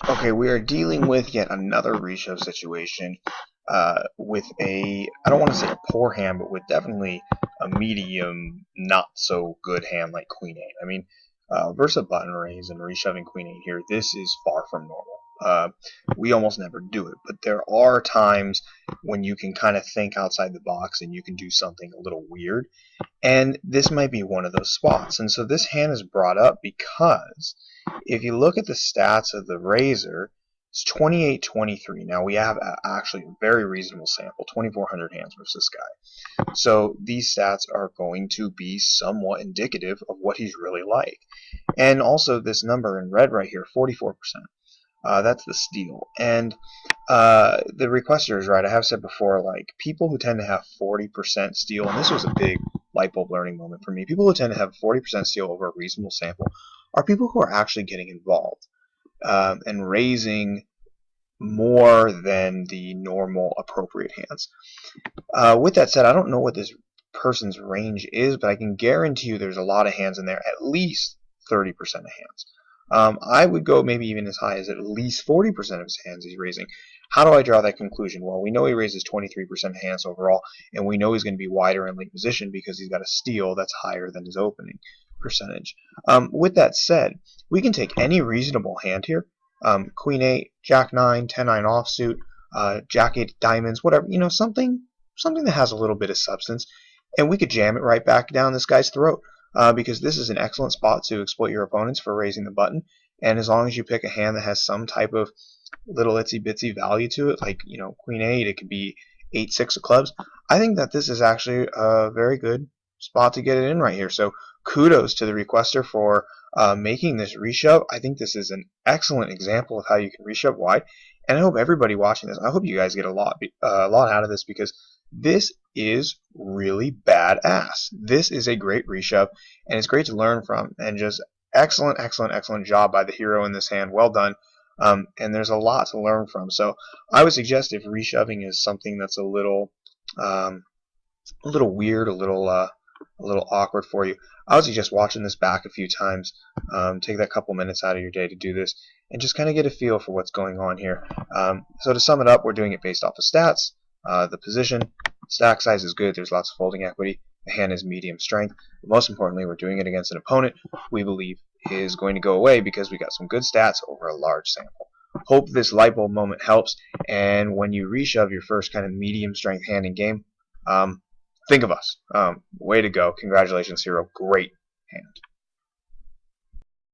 Okay, we are dealing with yet another reshove situation with I don't want to say a poor hand, but with definitely a medium, not so good hand like Queen 8. I mean, versus button raise and reshoving Queen 8 here, this is far from normal. We almost never do it, but there are times when you can kind of think outside the box and you can do something a little weird, and this might be one of those spots. And so this hand is brought up because if you look at the stats of the Razor, it's 28-23. Now we have actually a very reasonable sample, 2,400 hands versus this guy. So these stats are going to be somewhat indicative of what he's really like. And also this number in red right here, 44%. That's the steal. And the requester is right. I have said before, like, people who tend to have 40% steal, and this was a big light bulb learning moment for me, people who tend to have 40% steal over a reasonable sample are people who are actually getting involved and raising more than the normal appropriate hands. With that said, I don't know what this person's range is, but I can guarantee you there's a lot of hands in there, at least 30% of hands. I would go maybe even as high as at least 40% of his hands he's raising. How do I draw that conclusion? Well, we know he raises 23% hands overall, and we know he's going to be wider in late position because he's got a steal that's higher than his opening percentage. With that said, we can take any reasonable hand here. Queen 8, Jack 9, 10-9 offsuit, Jack 8 diamonds, whatever, something that has a little bit of substance, and we could jam it right back down this guy's throat. Because this is an excellent spot to exploit your opponents for raising the button, and as long as you pick a hand that has some type of little itsy bitsy value to it, like Queen 8, it could be 8-6 of clubs. I think that this is actually a very good spot to get it in right here. So kudos to the requester for making this reshove. I think this is an excellent example of how you can reshove wide, and I hope everybody watching this, I hope you guys get a lot out of this, because this is really badass. This is a great reshove, and it's great to learn from, and just excellent job by the hero in this hand. Well done. And there's a lot to learn from. So I would suggest, if reshoving is something that's a little weird, a little awkward for you, I would suggest watching this back a few times. Take that couple minutes out of your day to do this, and just kind of get a feel for what's going on here. So to sum it up, we're doing it based off of stats, the position, stack size is good, there's lots of folding equity, the hand is medium strength, but most importantly, we're doing it against an opponent we believe is going to go away because we got some good stats over a large sample. Hope this light bulb moment helps, and when you reshove your first kind of medium strength hand in game, think of us. Way to go. Congratulations, hero. Great hand.